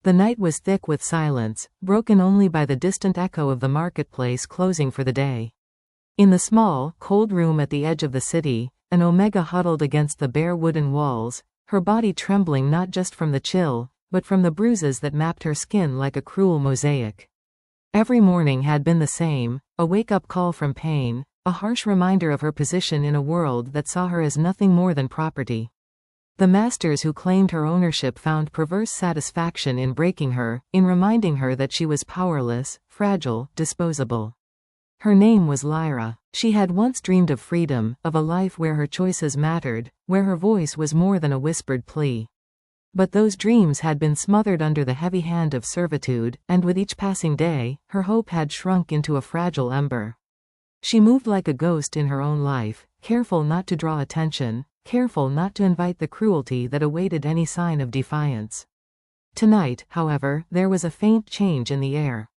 The night was thick with silence, broken only by the distant echo of the marketplace closing for the day. In the small, cold room at the edge of the city, an Omega huddled against the bare wooden walls, her body trembling not just from the chill, but from the bruises that mapped her skin like a cruel mosaic. Every morning had been the same, a wake-up call from pain, a harsh reminder of her position in a world that saw her as nothing more than property. The masters who claimed her ownership found perverse satisfaction in breaking her, in reminding her that she was powerless, fragile, disposable. Her name was Lyra. She had once dreamed of freedom, of a life where her choices mattered, where her voice was more than a whispered plea. But those dreams had been smothered under the heavy hand of servitude, and with each passing day, her hope had shrunk into a fragile ember. She moved like a ghost in her own life, careful not to draw attention, careful not to invite the cruelty that awaited any sign of defiance. Tonight, however, there was a faint change in the air.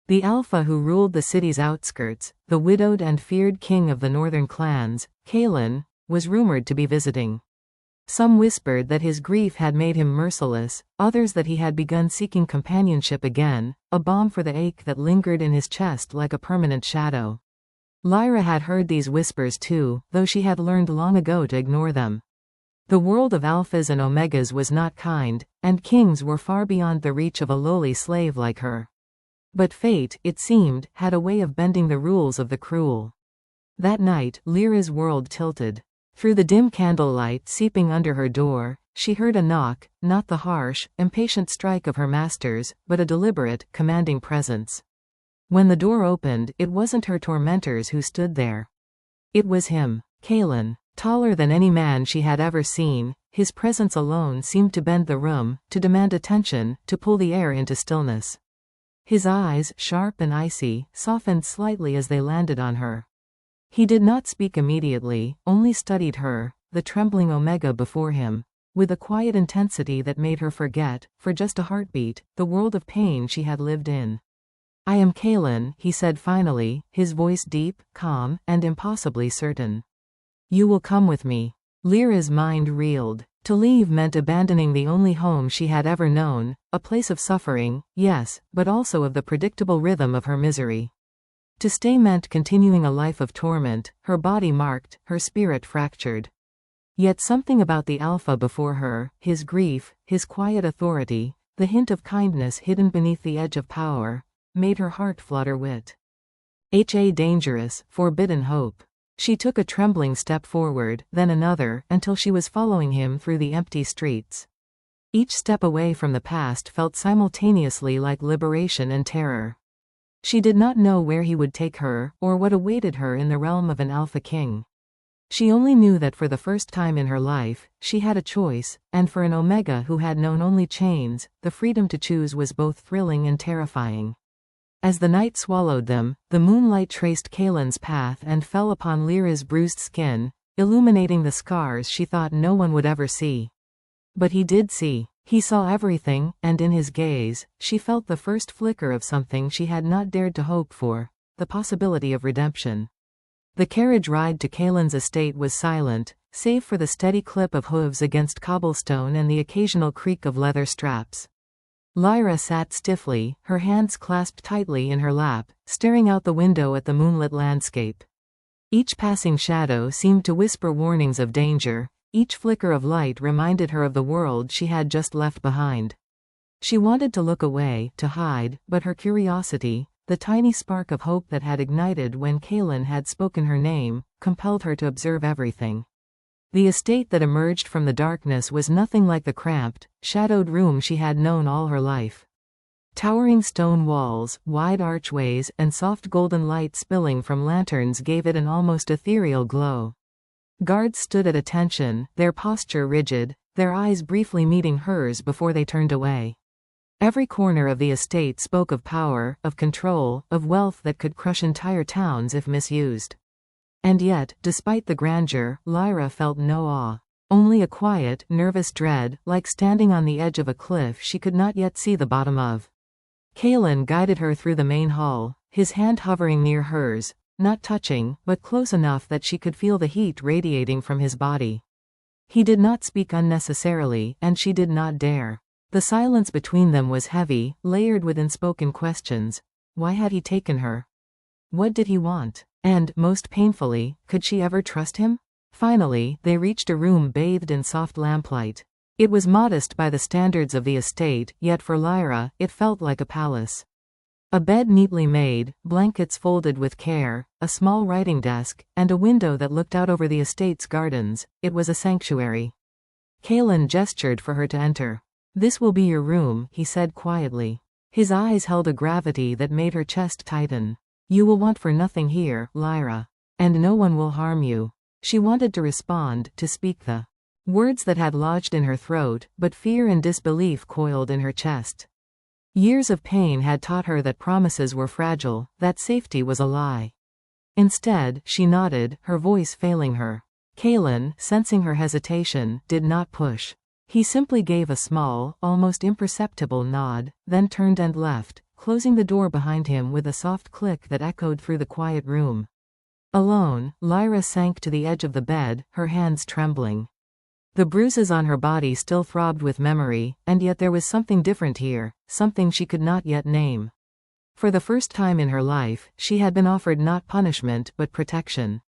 The Alpha who ruled the city's outskirts, the widowed and feared king of the northern clans, Kalen, was rumored to be visiting. Some whispered that his grief had made him merciless, others that he had begun seeking companionship again, a balm for the ache that lingered in his chest like a permanent shadow. Lyra had heard these whispers too, though she had learned long ago to ignore them. The world of Alphas and Omegas was not kind, and kings were far beyond the reach of a lowly slave like her. But fate, it seemed, had a way of bending the rules of the cruel. That night, Lyra's world tilted. Through the dim candlelight seeping under her door, she heard a knock, not the harsh, impatient strike of her masters, but a deliberate, commanding presence. When the door opened, it wasn't her tormentors who stood there. It was him, Kalen, taller than any man she had ever seen. His presence alone seemed to bend the room, to demand attention, to pull the air into stillness. His eyes, sharp and icy, softened slightly as they landed on her. He did not speak immediately, only studied her, the trembling Omega before him, with a quiet intensity that made her forget, for just a heartbeat, the world of pain she had lived in. "I am Kalen," he said finally, his voice deep, calm, and impossibly certain. "You will come with me." Lyra's mind reeled. To leave meant abandoning the only home she had ever known, a place of suffering, yes, but also of the predictable rhythm of her misery. To stay meant continuing a life of torment, her body marked, her spirit fractured. Yet something about the Alpha before her, his grief, his quiet authority, the hint of kindness hidden beneath the edge of power, made her heart flutter with dangerous, forbidden hope. She took a trembling step forward, then another, until she was following him through the empty streets. Each step away from the past felt simultaneously like liberation and terror. She did not know where he would take her, or what awaited her in the realm of an Alpha King. She only knew that for the first time in her life, she had a choice, and for an Omega who had known only chains, the freedom to choose was both thrilling and terrifying. As the night swallowed them, the moonlight traced Kalen's path and fell upon Lyra's bruised skin, illuminating the scars she thought no one would ever see. But he did see. He saw everything, and in his gaze, she felt the first flicker of something she had not dared to hope for, the possibility of redemption. The carriage ride to Kalen's estate was silent, save for the steady clip of hooves against cobblestone and the occasional creak of leather straps. Lyra sat stiffly, her hands clasped tightly in her lap, staring out the window at the moonlit landscape. Each passing shadow seemed to whisper warnings of danger, each flicker of light reminded her of the world she had just left behind. She wanted to look away, to hide, but her curiosity, the tiny spark of hope that had ignited when Kalen had spoken her name, compelled her to observe everything. The estate that emerged from the darkness was nothing like the cramped, shadowed room she had known all her life. Towering stone walls, wide archways, and soft golden light spilling from lanterns gave it an almost ethereal glow. Guards stood at attention, their posture rigid, their eyes briefly meeting hers before they turned away. Every corner of the estate spoke of power, of control, of wealth that could crush entire towns if misused. And yet, despite the grandeur, Lyra felt no awe. Only a quiet, nervous dread, like standing on the edge of a cliff she could not yet see the bottom of. Kalen guided her through the main hall, his hand hovering near hers, not touching, but close enough that she could feel the heat radiating from his body. He did not speak unnecessarily, and she did not dare. The silence between them was heavy, layered with unspoken questions. Why had he taken her? What did he want? And, most painfully, could she ever trust him? Finally, they reached a room bathed in soft lamplight. It was modest by the standards of the estate, yet for Lyra, it felt like a palace. A bed neatly made, blankets folded with care, a small writing desk, and a window that looked out over the estate's gardens. It was a sanctuary. Kalen gestured for her to enter. "This will be your room," he said quietly. His eyes held a gravity that made her chest tighten. "You will want for nothing here, Lyra. And no one will harm you." She wanted to respond, to speak the words that had lodged in her throat, but fear and disbelief coiled in her chest. Years of pain had taught her that promises were fragile, that safety was a lie. Instead, she nodded, her voice failing her. Kalen, sensing her hesitation, did not push. He simply gave a small, almost imperceptible nod, then turned and left, closing the door behind him with a soft click that echoed through the quiet room. Alone, Lyra sank to the edge of the bed, her hands trembling. The bruises on her body still throbbed with memory, and yet there was something different here, something she could not yet name. For the first time in her life, she had been offered not punishment but protection.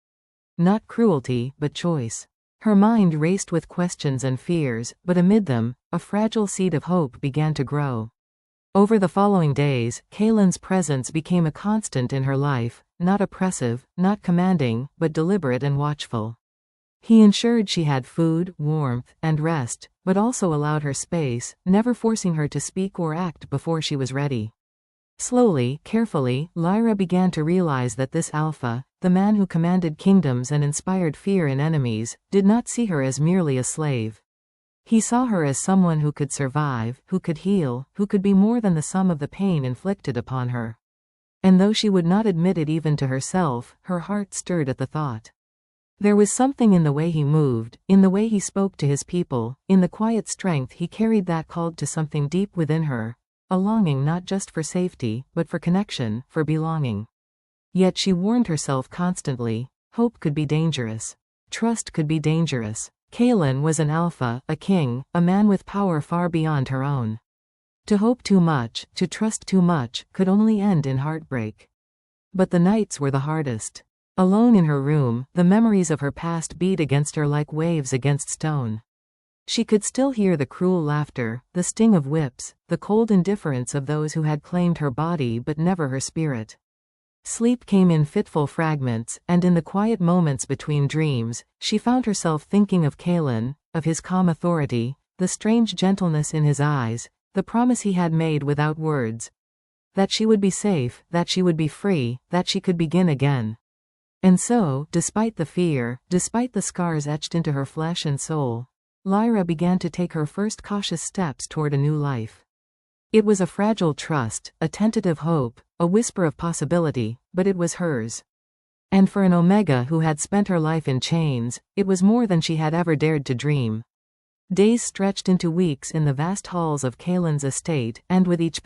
Not cruelty, but choice. Her mind raced with questions and fears, but amid them, a fragile seed of hope began to grow. Over the following days, Kalen's presence became a constant in her life, not oppressive, not commanding, but deliberate and watchful. He ensured she had food, warmth, and rest, but also allowed her space, never forcing her to speak or act before she was ready. Slowly, carefully, Lyra began to realize that this Alpha, the man who commanded kingdoms and inspired fear in enemies, did not see her as merely a slave. He saw her as someone who could survive, who could heal, who could be more than the sum of the pain inflicted upon her. And though she would not admit it even to herself, her heart stirred at the thought. There was something in the way he moved, in the way he spoke to his people, in the quiet strength he carried that called to something deep within her, a longing not just for safety, but for connection, for belonging. Yet she warned herself constantly, hope could be dangerous. Trust could be dangerous. Kalen was an alpha, a king, a man with power far beyond her own. To hope too much, to trust too much, could only end in heartbreak. But the nights were the hardest. Alone in her room, the memories of her past beat against her like waves against stone. She could still hear the cruel laughter, the sting of whips, the cold indifference of those who had claimed her body but never her spirit. Sleep came in fitful fragments, and in the quiet moments between dreams, she found herself thinking of Kalen, of his calm authority, the strange gentleness in his eyes, the promise he had made without words. That she would be safe, that she would be free, that she could begin again. And so, despite the fear, despite the scars etched into her flesh and soul, Lyra began to take her first cautious steps toward a new life. It was a fragile trust, a tentative hope, a whisper of possibility, but it was hers. And for an Omega who had spent her life in chains, it was more than she had ever dared to dream. Days stretched into weeks in the vast halls of Kalen's estate, and with each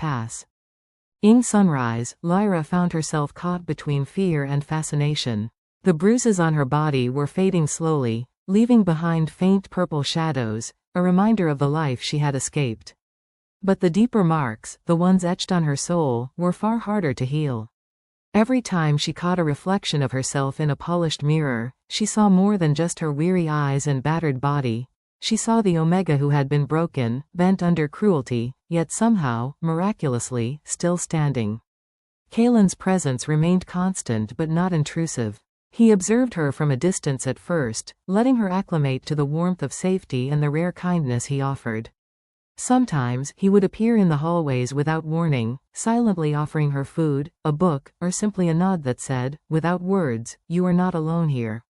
sunrise, Lyra found herself caught between fear and fascination. The bruises on her body were fading slowly, leaving behind faint purple shadows, a reminder of the life she had escaped. But the deeper marks, the ones etched on her soul, were far harder to heal. Every time she caught a reflection of herself in a polished mirror, she saw more than just her weary eyes and battered body. She saw the Omega who had been broken, bent under cruelty, yet somehow, miraculously, still standing. Kalen's presence remained constant but not intrusive. He observed her from a distance at first, letting her acclimate to the warmth of safety and the rare kindness he offered. Sometimes, he would appear in the hallways without warning, silently offering her food, a book, or simply a nod that said, without words, "You are not alone here."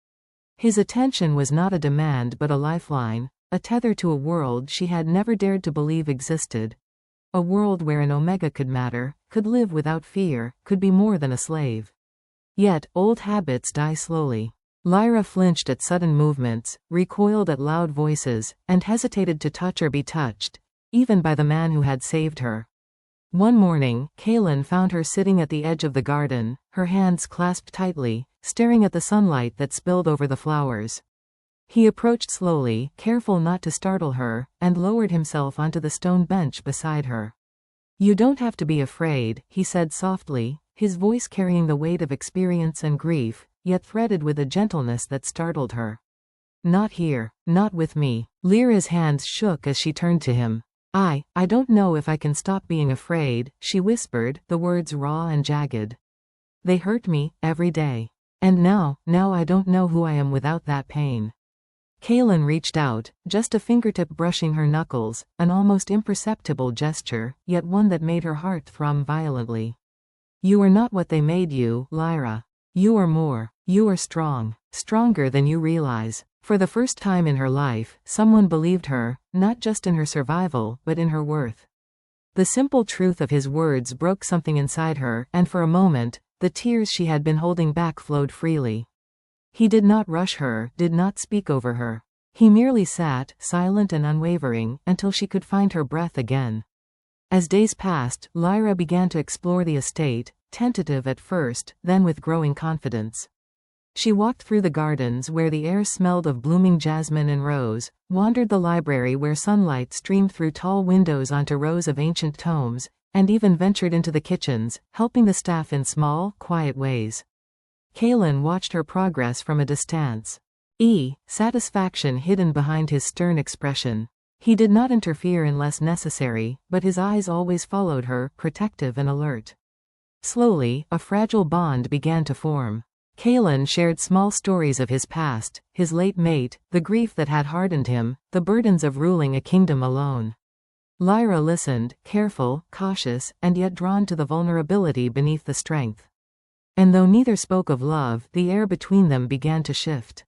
His attention was not a demand but a lifeline, a tether to a world she had never dared to believe existed. A world where an Omega could matter, could live without fear, could be more than a slave. Yet, old habits die slowly. Lyra flinched at sudden movements, recoiled at loud voices, and hesitated to touch or be touched, even by the man who had saved her. One morning, Kalen found her sitting at the edge of the garden, her hands clasped tightly, staring at the sunlight that spilled over the flowers. He approached slowly, careful not to startle her, and lowered himself onto the stone bench beside her. "You don't have to be afraid," he said softly, his voice carrying the weight of experience and grief, yet threaded with a gentleness that startled her. "Not here. Not with me." Lyra's hands shook as she turned to him. I don't know if I can stop being afraid," she whispered, the words raw and jagged. "They hurt me, every day. And now I don't know who I am without that pain." Kaelin reached out, just a fingertip brushing her knuckles, an almost imperceptible gesture, yet one that made her heart thrum violently. "You are not what they made you, Lyra. You are more. You are strong. Stronger than you realize." For the first time in her life, someone believed her, not just in her survival, but in her worth. The simple truth of his words broke something inside her, and for a moment, the tears she had been holding back flowed freely. He did not rush her, did not speak over her. He merely sat, silent and unwavering, until she could find her breath again. As days passed, Lyra began to explore the estate, tentative at first, then with growing confidence. She walked through the gardens where the air smelled of blooming jasmine and rose, wandered the library where sunlight streamed through tall windows onto rows of ancient tomes, and even ventured into the kitchens, helping the staff in small, quiet ways. Kaelin watched her progress from a distance. Satisfaction hidden behind his stern expression. He did not interfere unless necessary, but his eyes always followed her, protective and alert. Slowly, a fragile bond began to form. Kaelin shared small stories of his past, his late mate, the grief that had hardened him, the burdens of ruling a kingdom alone. Lyra listened, careful, cautious, and yet drawn to the vulnerability beneath the strength. And though neither spoke of love, the air between them began to shift.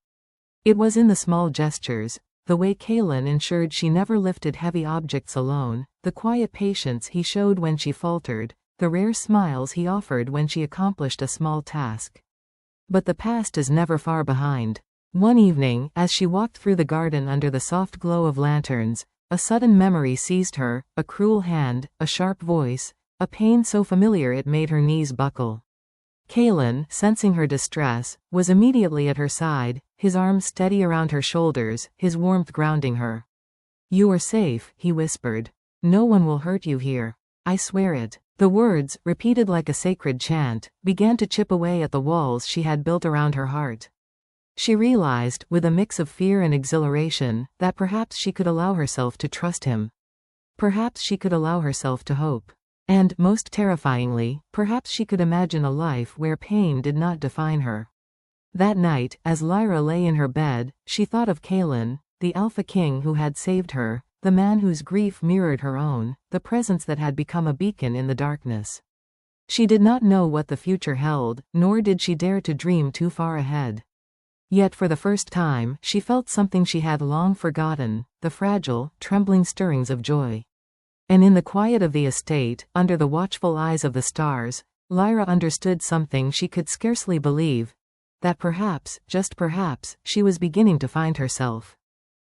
It was in the small gestures, the way Kaelin ensured she never lifted heavy objects alone, the quiet patience he showed when she faltered, the rare smiles he offered when she accomplished a small task. But the past is never far behind. One evening, as she walked through the garden under the soft glow of lanterns, a sudden memory seized her, a cruel hand, a sharp voice, a pain so familiar it made her knees buckle. Kaelin, sensing her distress, was immediately at her side, his arms steady around her shoulders, his warmth grounding her. "You are safe," he whispered. "No one will hurt you here. I swear it." The words, repeated like a sacred chant, began to chip away at the walls she had built around her heart. She realized, with a mix of fear and exhilaration, that perhaps she could allow herself to trust him. Perhaps she could allow herself to hope. And, most terrifyingly, perhaps she could imagine a life where pain did not define her. That night, as Lyra lay in her bed, she thought of Kaelin, the Alpha King who had saved her, the man whose grief mirrored her own, the presence that had become a beacon in the darkness. She did not know what the future held, nor did she dare to dream too far ahead. Yet for the first time, she felt something she had long forgotten, the fragile, trembling stirrings of joy. And in the quiet of the estate, under the watchful eyes of the stars, Lyra understood something she could scarcely believe, that perhaps, just perhaps, she was beginning to find herself.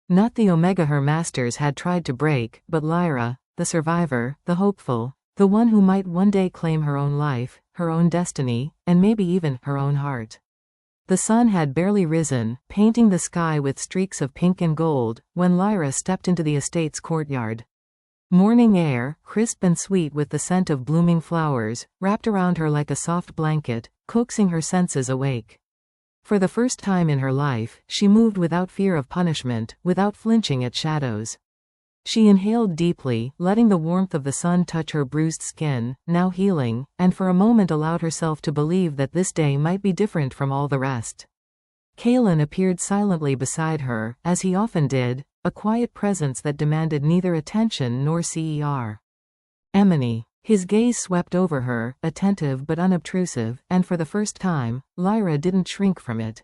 Not the Omega her masters had tried to break, but Lyra, the survivor, the hopeful, the one who might one day claim her own life, her own destiny, and maybe even her own heart. The sun had barely risen, painting the sky with streaks of pink and gold, when Lyra stepped into the estate's courtyard. Morning air, crisp and sweet with the scent of blooming flowers, wrapped around her like a soft blanket, coaxing her senses awake. For the first time in her life, she moved without fear of punishment, without flinching at shadows. She inhaled deeply, letting the warmth of the sun touch her bruised skin, now healing, and for a moment allowed herself to believe that this day might be different from all the rest. Kaelin appeared silently beside her, as he often did, a quiet presence that demanded neither attention nor cer. "Emily." His gaze swept over her, attentive but unobtrusive, and for the first time, Lyra didn't shrink from it.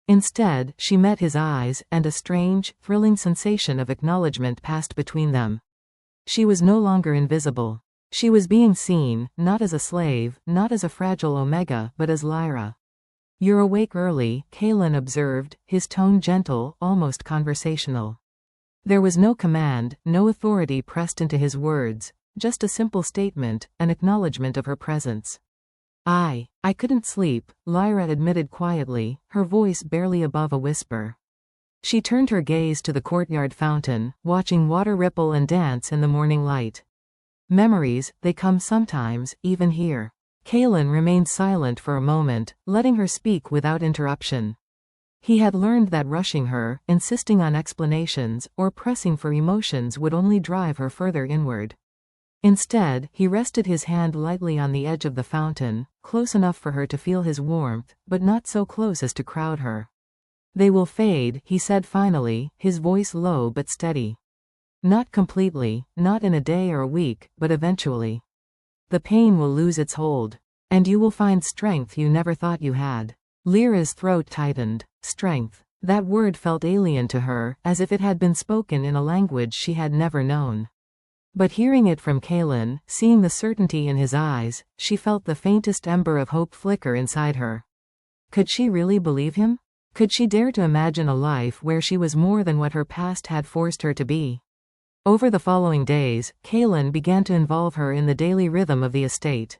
Instead, she met his eyes, and a strange, thrilling sensation of acknowledgement passed between them. She was no longer invisible. She was being seen, not as a slave, not as a fragile Omega, but as Lyra. "You're awake early," Kaelin observed, his tone gentle, almost conversational. There was no command, no authority pressed into his words, just a simple statement, an acknowledgement of her presence. I couldn't sleep," Lyra admitted quietly, her voice barely above a whisper. She turned her gaze to the courtyard fountain, watching water ripple and dance in the morning light. Memories, they come sometimes, even here. Kalen remained silent for a moment, letting her speak without interruption. He had learned that rushing her, insisting on explanations, or pressing for emotions would only drive her further inward. Instead, he rested his hand lightly on the edge of the fountain, close enough for her to feel his warmth, but not so close as to crowd her. "They will fade," he said finally, his voice low but steady. "Not completely, not in a day or a week, but eventually. The pain will lose its hold. And you will find strength you never thought you had." Lyra's throat tightened. Strength. That word felt alien to her, as if it had been spoken in a language she had never known. But hearing it from Kalen, seeing the certainty in his eyes, she felt the faintest ember of hope flicker inside her. Could she really believe him? Could she dare to imagine a life where she was more than what her past had forced her to be? Over the following days, Kalen began to involve her in the daily rhythm of the estate.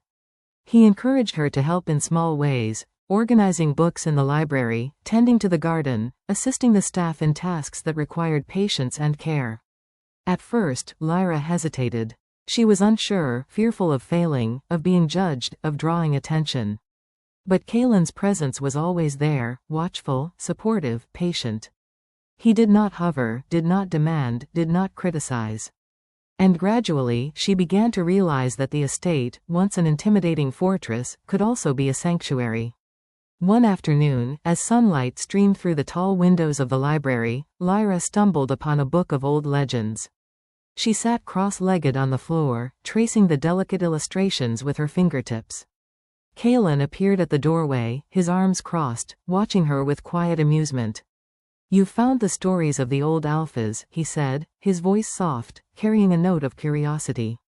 He encouraged her to help in small ways, organizing books in the library, tending to the garden, assisting the staff in tasks that required patience and care. At first, Lyra hesitated. She was unsure, fearful of failing, of being judged, of drawing attention. But Kalen's presence was always there, watchful, supportive, patient. He did not hover, did not demand, did not criticize. And gradually, she began to realize that the estate, once an intimidating fortress, could also be a sanctuary. One afternoon, as sunlight streamed through the tall windows of the library, Lyra stumbled upon a book of old legends. She sat cross-legged on the floor, tracing the delicate illustrations with her fingertips. Kalen appeared at the doorway, his arms crossed, watching her with quiet amusement. "You found the stories of the old alphas," he said, his voice soft, carrying a note of curiosity.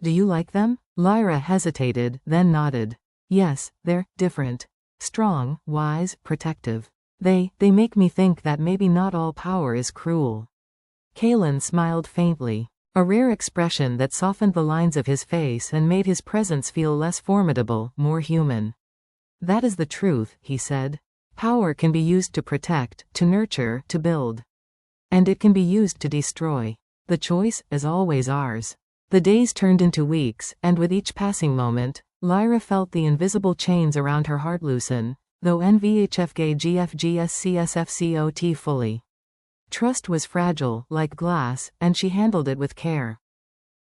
"Do you like them?" Lyra hesitated, then nodded. "Yes, they're different. Strong, wise, protective. They make me think that maybe not all power is cruel." Kalen smiled faintly, a rare expression that softened the lines of his face and made his presence feel less formidable, more human. "That is the truth," he said. "Power can be used to protect, to nurture, to build. And it can be used to destroy. The choice is always ours." The days turned into weeks, and with each passing moment, Lyra felt the invisible chains around her heart loosen, though NVHFGGFGSCSFCOT fully. Trust was fragile, like glass, and she handled it with care.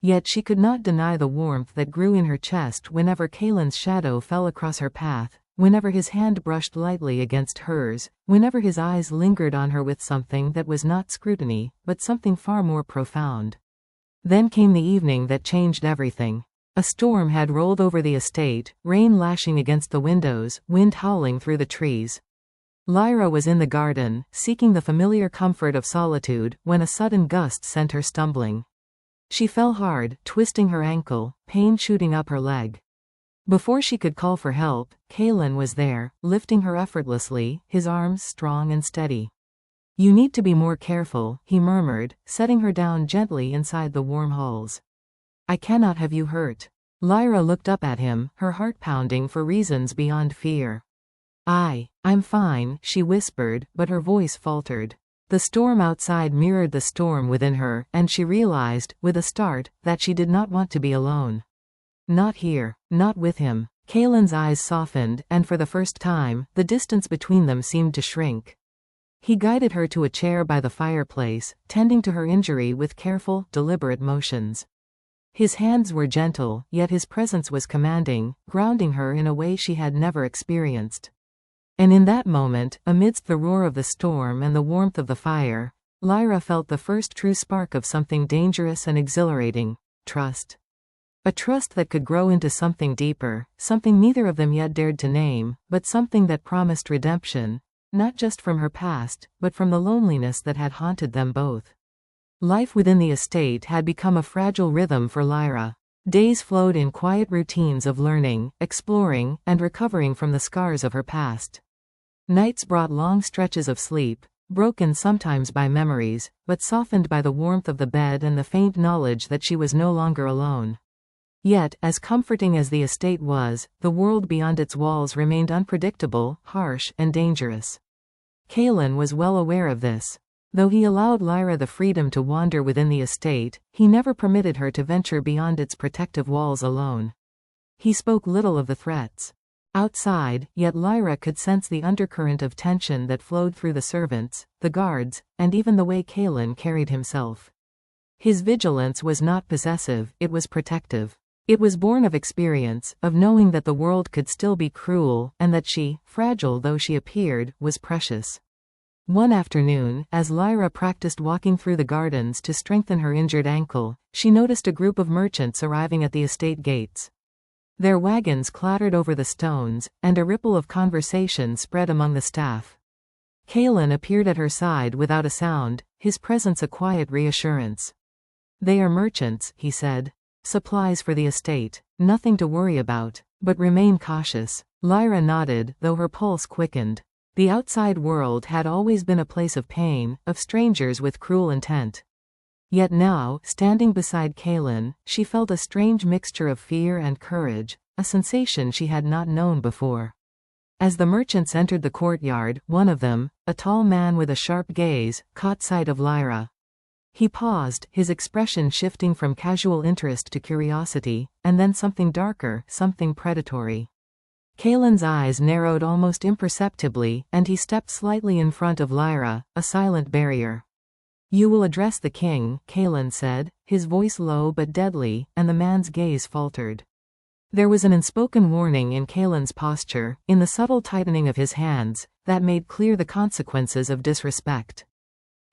Yet she could not deny the warmth that grew in her chest whenever Kalen's shadow fell across her path, whenever his hand brushed lightly against hers, whenever his eyes lingered on her with something that was not scrutiny, but something far more profound. Then came the evening that changed everything. A storm had rolled over the estate, rain lashing against the windows, wind howling through the trees. Lyra was in the garden, seeking the familiar comfort of solitude, when a sudden gust sent her stumbling. She fell hard, twisting her ankle, pain shooting up her leg. Before she could call for help, Kalen was there, lifting her effortlessly, his arms strong and steady. "You need to be more careful," he murmured, setting her down gently inside the warm halls. "I cannot have you hurt." Lyra looked up at him, her heart pounding for reasons beyond fear. I'm fine," she whispered, but her voice faltered. The storm outside mirrored the storm within her, and she realized, with a start, that she did not want to be alone. Not here, not with him. Kalen's eyes softened, and for the first time, the distance between them seemed to shrink. He guided her to a chair by the fireplace, tending to her injury with careful, deliberate motions. His hands were gentle, yet his presence was commanding, grounding her in a way she had never experienced. And in that moment, amidst the roar of the storm and the warmth of the fire, Lyra felt the first true spark of something dangerous and exhilarating: trust. A trust that could grow into something deeper, something neither of them yet dared to name, but something that promised redemption, not just from her past, but from the loneliness that had haunted them both. Life within the estate had become a fragile rhythm for Lyra. Days flowed in quiet routines of learning, exploring, and recovering from the scars of her past. Nights brought long stretches of sleep, broken sometimes by memories, but softened by the warmth of the bed and the faint knowledge that she was no longer alone. Yet, as comforting as the estate was, the world beyond its walls remained unpredictable, harsh, and dangerous. Kalen was well aware of this. Though he allowed Lyra the freedom to wander within the estate, he never permitted her to venture beyond its protective walls alone. He spoke little of the threats outside, yet Lyra could sense the undercurrent of tension that flowed through the servants, the guards, and even the way Kalen carried himself. His vigilance was not possessive, it was protective. It was born of experience, of knowing that the world could still be cruel, and that she, fragile though she appeared, was precious. One afternoon, as Lyra practiced walking through the gardens to strengthen her injured ankle, she noticed a group of merchants arriving at the estate gates. Their wagons clattered over the stones, and a ripple of conversation spread among the staff. Kalen appeared at her side without a sound, his presence a quiet reassurance. "They are merchants," he said. "Supplies for the estate. Nothing to worry about, but remain cautious." Lyra nodded, though her pulse quickened. The outside world had always been a place of pain, of strangers with cruel intent. Yet now, standing beside Kalen, she felt a strange mixture of fear and courage, a sensation she had not known before. As the merchants entered the courtyard, one of them, a tall man with a sharp gaze, caught sight of Lyra. He paused, his expression shifting from casual interest to curiosity, and then something darker, something predatory. Kalen's eyes narrowed almost imperceptibly, and he stepped slightly in front of Lyra, a silent barrier. "You will address the king," Kalen said, his voice low but deadly, and the man's gaze faltered. There was an unspoken warning in Kalen's posture, in the subtle tightening of his hands, that made clear the consequences of disrespect.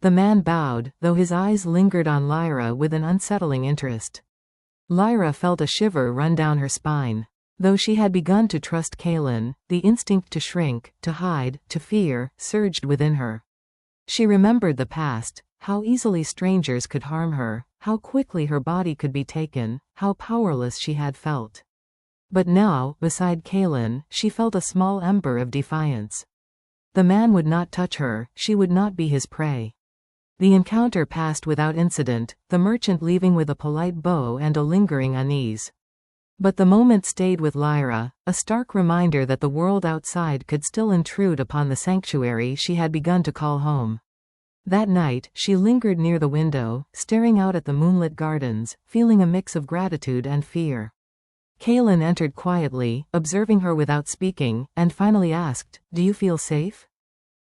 The man bowed, though his eyes lingered on Lyra with an unsettling interest. Lyra felt a shiver run down her spine. Though she had begun to trust Kalen, the instinct to shrink, to hide, to fear, surged within her. She remembered the past, how easily strangers could harm her, how quickly her body could be taken, how powerless she had felt. But now, beside Kalen, she felt a small ember of defiance. The man would not touch her, she would not be his prey. The encounter passed without incident, the merchant leaving with a polite bow and a lingering unease. But the moment stayed with Lyra, a stark reminder that the world outside could still intrude upon the sanctuary she had begun to call home. That night, she lingered near the window, staring out at the moonlit gardens, feeling a mix of gratitude and fear. Kalen entered quietly, observing her without speaking, and finally asked, "Do you feel safe?"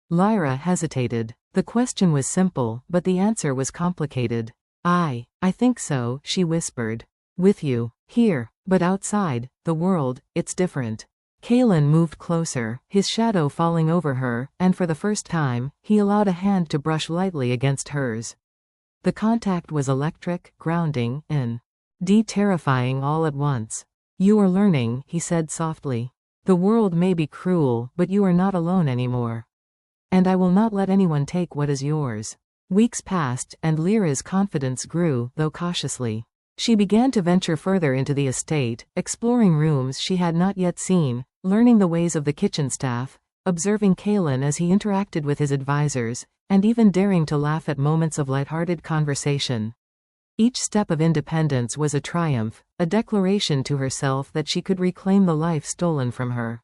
Lyra hesitated. The question was simple, but the answer was complicated. I think so," she whispered. "With you. Here. But outside, the world, it's different." Kalen moved closer, his shadow falling over her, and for the first time, he allowed a hand to brush lightly against hers. The contact was electric, grounding, and terrifying all at once. "You are learning," he said softly. "The world may be cruel, but you are not alone anymore. And I will not let anyone take what is yours." Weeks passed, and Lyra's confidence grew, though cautiously. She began to venture further into the estate, exploring rooms she had not yet seen, learning the ways of the kitchen staff, observing Kalen as he interacted with his advisors, and even daring to laugh at moments of light-hearted conversation. Each step of independence was a triumph, a declaration to herself that she could reclaim the life stolen from her.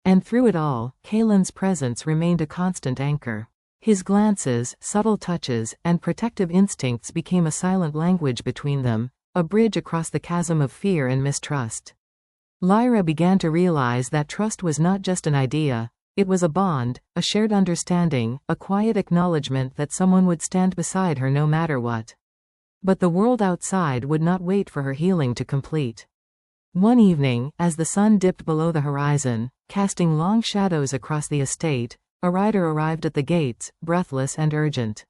And through it all, Kalen's presence remained a constant anchor. His glances, subtle touches, and protective instincts became a silent language between them, a bridge across the chasm of fear and mistrust. Lyra began to realize that trust was not just an idea, it was a bond, a shared understanding, a quiet acknowledgement that someone would stand beside her no matter what. But the world outside would not wait for her healing to complete. One evening, as the sun dipped below the horizon, casting long shadows across the estate, a rider arrived at the gates, breathless and urgent.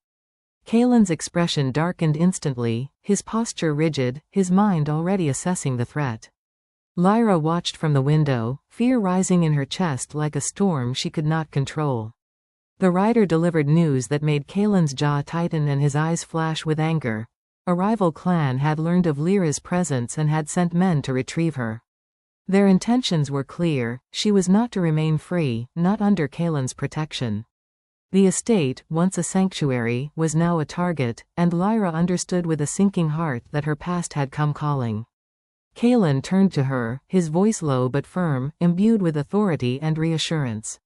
Kalen's expression darkened instantly, his posture rigid, his mind already assessing the threat. Lyra watched from the window, fear rising in her chest like a storm she could not control. The rider delivered news that made Kalen's jaw tighten and his eyes flash with anger. A rival clan had learned of Lyra's presence and had sent men to retrieve her. Their intentions were clear, she was not to remain free, not under Kalen's protection. The estate, once a sanctuary, was now a target, and Lyra understood with a sinking heart that her past had come calling. Kalen turned to her, his voice low but firm, imbued with authority and reassurance.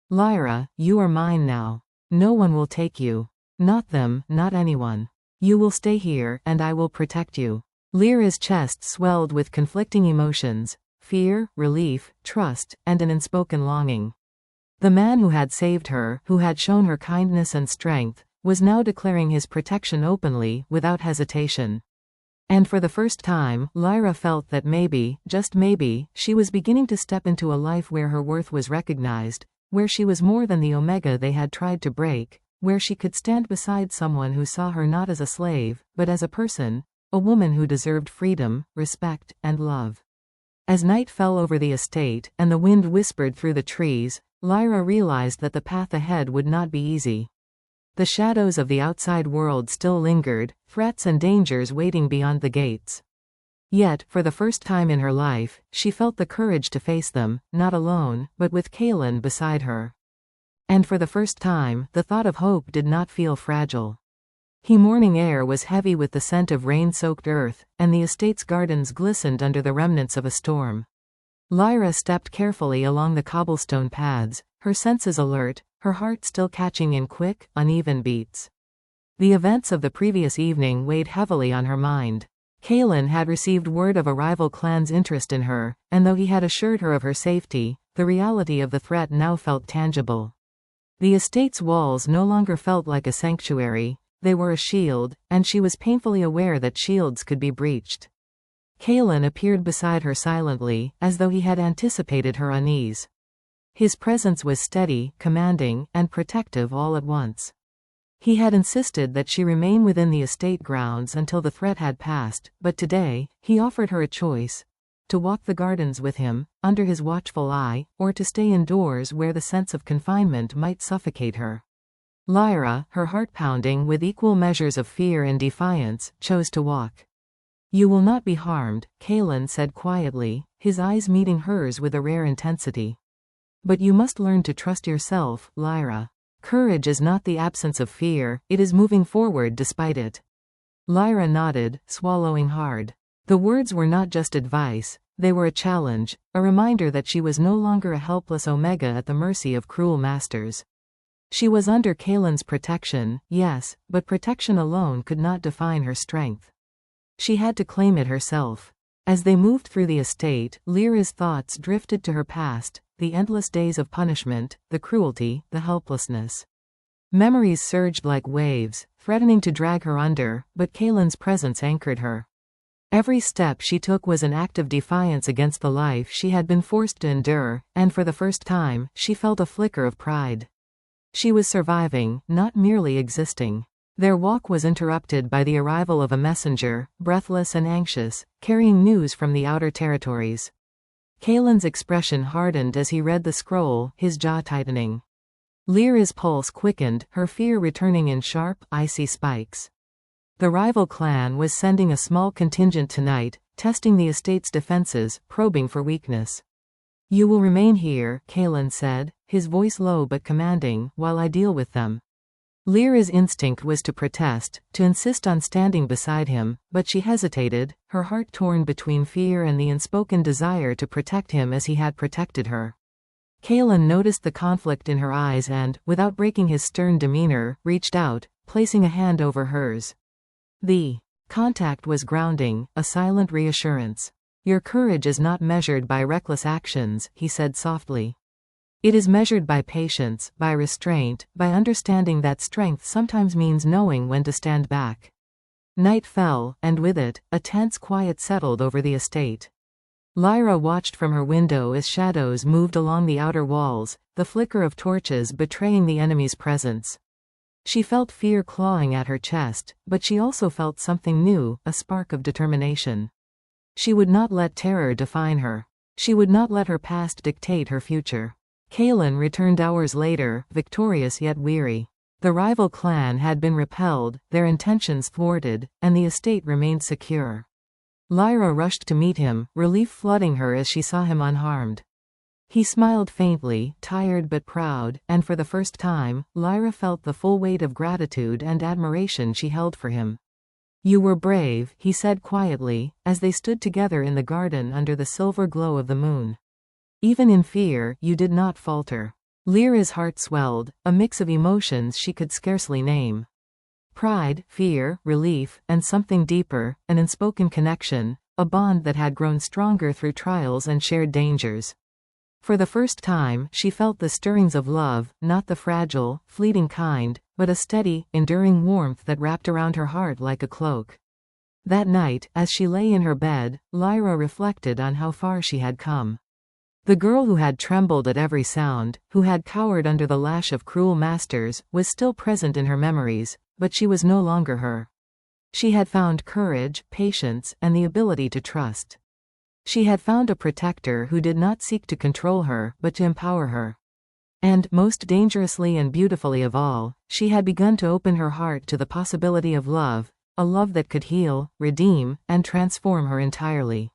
"Lyra, you are mine now. No one will take you. Not them, not anyone. You will stay here, and I will protect you. Lyra's chest swelled with conflicting emotions: fear, relief, trust, and an unspoken longing. The man who had saved her, who had shown her kindness and strength, was now declaring his protection openly, without hesitation. And for the first time, Lyra felt that maybe, just maybe, she was beginning to step into a life where her worth was recognized, where she was more than the Omega they had tried to break, where she could stand beside someone who saw her not as a slave, but as a person, a woman who deserved freedom, respect, and love. As night fell over the estate, and the wind whispered through the trees, Lyra realized that the path ahead would not be easy. The shadows of the outside world still lingered, threats and dangers waiting beyond the gates. Yet, for the first time in her life, she felt the courage to face them, not alone, but with Kaelan beside her. And for the first time, the thought of hope did not feel fragile. The morning air was heavy with the scent of rain-soaked earth, and the estate's gardens glistened under the remnants of a storm. Lyra stepped carefully along the cobblestone paths, her senses alert, her heart still catching in quick, uneven beats. The events of the previous evening weighed heavily on her mind. Kaelan had received word of a rival clan's interest in her, and though he had assured her of her safety, the reality of the threat now felt tangible. The estate's walls no longer felt like a sanctuary, they were a shield, and she was painfully aware that shields could be breached. Kaelan appeared beside her silently, as though he had anticipated her unease. His presence was steady, commanding, and protective all at once. He had insisted that she remain within the estate grounds until the threat had passed, but today, he offered her a choice: to walk the gardens with him, under his watchful eye, or to stay indoors where the sense of confinement might suffocate her. Lyra, her heart pounding with equal measures of fear and defiance, chose to walk. "You will not be harmed," Kaelan said quietly, his eyes meeting hers with a rare intensity. "But you must learn to trust yourself, Lyra. Courage is not the absence of fear, it is moving forward despite it." Lyra nodded, swallowing hard. The words were not just advice, they were a challenge, a reminder that she was no longer a helpless Omega at the mercy of cruel masters. She was under Kaelan's protection, yes, but protection alone could not define her strength. She had to claim it herself. As they moved through the estate, Lyra's thoughts drifted to her past, the endless days of punishment, the cruelty, the helplessness. Memories surged like waves, threatening to drag her under, but Kaelan's presence anchored her. Every step she took was an act of defiance against the life she had been forced to endure, and for the first time, she felt a flicker of pride. She was surviving, not merely existing. Their walk was interrupted by the arrival of a messenger, breathless and anxious, carrying news from the outer territories. Kaelan's expression hardened as he read the scroll, his jaw tightening. Lyra's pulse quickened, her fear returning in sharp, icy spikes. The rival clan was sending a small contingent tonight, testing the estate's defenses, probing for weakness. "You will remain here," Kaelan said, his voice low but commanding, "while I deal with them." Lyra's instinct was to protest, to insist on standing beside him, but she hesitated, her heart torn between fear and the unspoken desire to protect him as he had protected her. Kaelan noticed the conflict in her eyes and, without breaking his stern demeanor, reached out, placing a hand over hers. The contact was grounding, a silent reassurance. "Your courage is not measured by reckless actions," he said softly. "It is measured by patience, by restraint, by understanding that strength sometimes means knowing when to stand back." Night fell, and with it, a tense quiet settled over the estate. Lyra watched from her window as shadows moved along the outer walls, the flicker of torches betraying the enemy's presence. She felt fear clawing at her chest, but she also felt something new, a spark of determination. She would not let terror define her. She would not let her past dictate her future. Kaelan returned hours later, victorious yet weary. The rival clan had been repelled, their intentions thwarted, and the estate remained secure. Lyra rushed to meet him, relief flooding her as she saw him unharmed. He smiled faintly, tired but proud, and for the first time, Lyra felt the full weight of gratitude and admiration she held for him. "You were brave," he said quietly, as they stood together in the garden under the silver glow of the moon. "Even in fear, you did not falter." Lyra's heart swelled, a mix of emotions she could scarcely name. Pride, fear, relief, and something deeper, an unspoken connection, a bond that had grown stronger through trials and shared dangers. For the first time, she felt the stirrings of love, not the fragile, fleeting kind, but a steady, enduring warmth that wrapped around her heart like a cloak. That night, as she lay in her bed, Lyra reflected on how far she had come. The girl who had trembled at every sound, who had cowered under the lash of cruel masters, was still present in her memories, but she was no longer her. She had found courage, patience, and the ability to trust. She had found a protector who did not seek to control her, but to empower her. And, most dangerously and beautifully of all, she had begun to open her heart to the possibility of love, a love that could heal, redeem, and transform her entirely.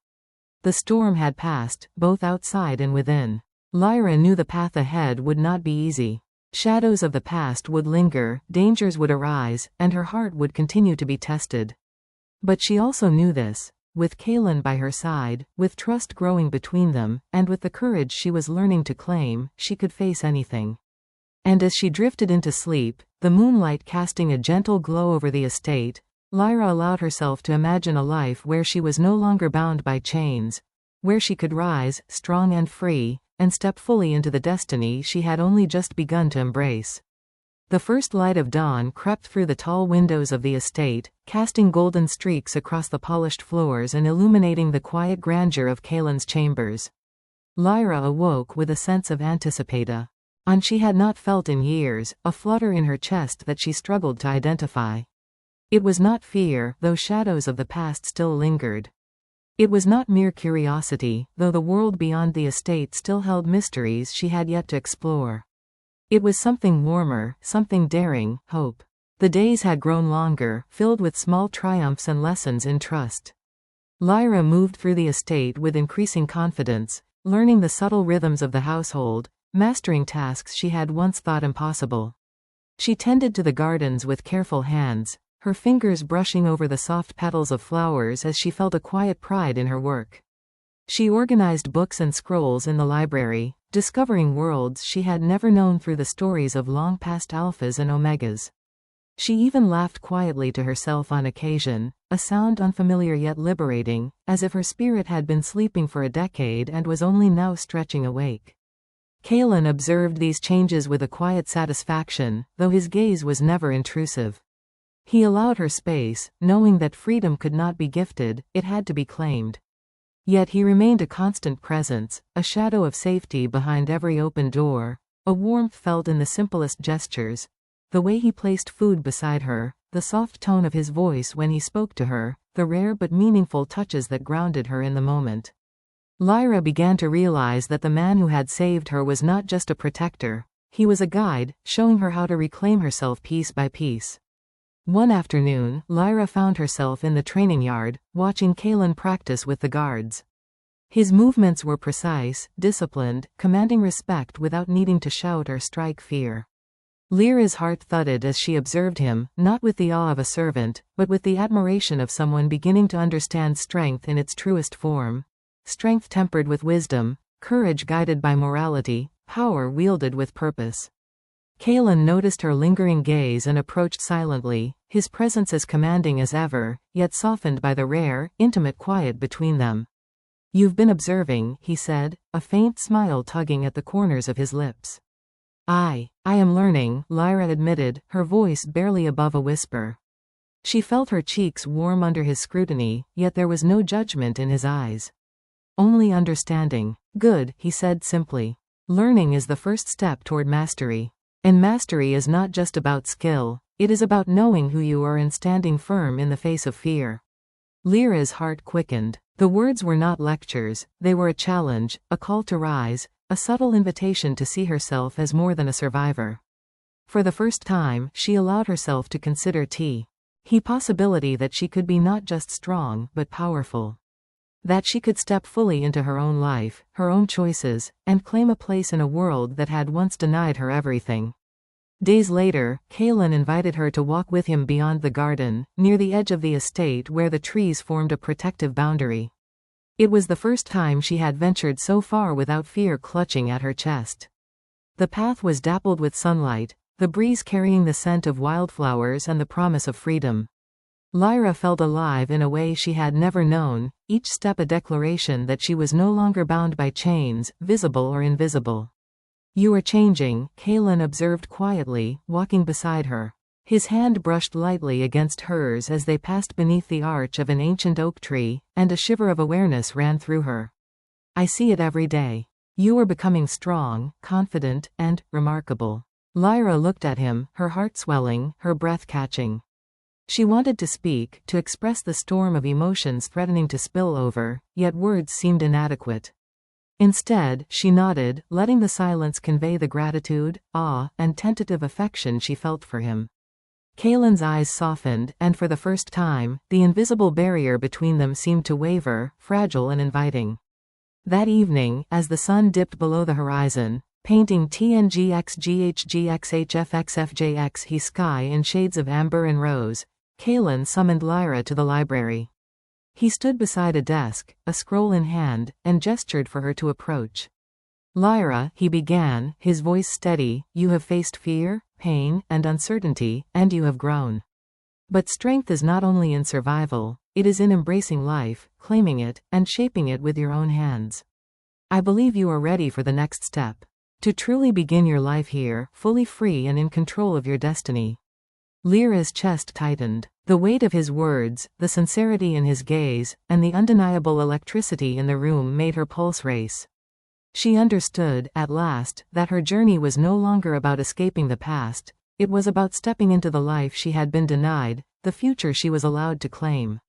The storm had passed, both outside and within. Lyra knew the path ahead would not be easy. Shadows of the past would linger, dangers would arise, and her heart would continue to be tested. But she also knew this. With Kaelan by her side, with trust growing between them, and with the courage she was learning to claim, she could face anything. And as she drifted into sleep, the moonlight casting a gentle glow over the estate, Lyra allowed herself to imagine a life where she was no longer bound by chains, where she could rise, strong and free, and step fully into the destiny she had only just begun to embrace. The first light of dawn crept through the tall windows of the estate, casting golden streaks across the polished floors and illuminating the quiet grandeur of Kaelan's chambers. Lyra awoke with a sense of anticipation she had not felt in years, a flutter in her chest that she struggled to identify. It was not fear, though shadows of the past still lingered. It was not mere curiosity, though the world beyond the estate still held mysteries she had yet to explore. It was something warmer, something daring, hope. The days had grown longer, filled with small triumphs and lessons in trust. Lyra moved through the estate with increasing confidence, learning the subtle rhythms of the household, mastering tasks she had once thought impossible. She tended to the gardens with careful hands, her fingers brushing over the soft petals of flowers as she felt a quiet pride in her work. She organized books and scrolls in the library, discovering worlds she had never known through the stories of long-past alphas and omegas. She even laughed quietly to herself on occasion, a sound unfamiliar yet liberating, as if her spirit had been sleeping for a decade and was only now stretching awake. Kaelan observed these changes with a quiet satisfaction, though his gaze was never intrusive. He allowed her space, knowing that freedom could not be gifted, it had to be claimed. Yet he remained a constant presence, a shadow of safety behind every open door, a warmth felt in the simplest gestures, the way he placed food beside her, the soft tone of his voice when he spoke to her, the rare but meaningful touches that grounded her in the moment. Lyra began to realize that the man who had saved her was not just a protector, he was a guide, showing her how to reclaim herself piece by piece. One afternoon, Lyra found herself in the training yard, watching Kaelan practice with the guards. His movements were precise, disciplined, commanding respect without needing to shout or strike fear. Lyra's heart thudded as she observed him, not with the awe of a servant, but with the admiration of someone beginning to understand strength in its truest form. Strength tempered with wisdom, courage guided by morality, power wielded with purpose. Kaelan noticed her lingering gaze and approached silently, his presence as commanding as ever, yet softened by the rare, intimate quiet between them. "You've been observing," he said, a faint smile tugging at the corners of his lips. I am learning," Lyra admitted, her voice barely above a whisper. She felt her cheeks warm under his scrutiny, yet there was no judgment in his eyes. Only understanding. "Good," he said simply. "Learning is the first step toward mastery. And mastery is not just about skill, it is about knowing who you are and standing firm in the face of fear." Lyra's heart quickened. The words were not lectures, they were a challenge, a call to rise, a subtle invitation to see herself as more than a survivor. For the first time, she allowed herself to consider the possibility that she could be not just strong, but powerful. That she could step fully into her own life, her own choices, and claim a place in a world that had once denied her everything. Days later, Kaelan invited her to walk with him beyond the garden, near the edge of the estate where the trees formed a protective boundary. It was the first time she had ventured so far without fear clutching at her chest. The path was dappled with sunlight, the breeze carrying the scent of wildflowers and the promise of freedom. Lyra felt alive in a way she had never known, each step a declaration that she was no longer bound by chains, visible or invisible. "You are changing," Kalen observed quietly, walking beside her. His hand brushed lightly against hers as they passed beneath the arch of an ancient oak tree, and a shiver of awareness ran through her. "I see it every day. You are becoming strong, confident, and remarkable." Lyra looked at him, her heart swelling, her breath catching. She wanted to speak, to express the storm of emotions threatening to spill over, yet words seemed inadequate. Instead, she nodded, letting the silence convey the gratitude, awe, and tentative affection she felt for him. Kalen's eyes softened, and for the first time, the invisible barrier between them seemed to waver, fragile and inviting. That evening, as the sun dipped below the horizon, painting TNGXGHGXHFXFJX he sky in shades of amber and rose, Kalen summoned Lyra to the library. He stood beside a desk, a scroll in hand, and gestured for her to approach. "Lyra," he began, his voice steady, "you have faced fear, pain, and uncertainty, and you have grown. But strength is not only in survival, it is in embracing life, claiming it, and shaping it with your own hands. I believe you are ready for the next step. To truly begin your life here, fully free and in control of your destiny." Lyra's chest tightened. The weight of his words, the sincerity in his gaze, and the undeniable electricity in the room made her pulse race. She understood, at last, that her journey was no longer about escaping the past, it was about stepping into the life she had been denied, the future she was allowed to claim.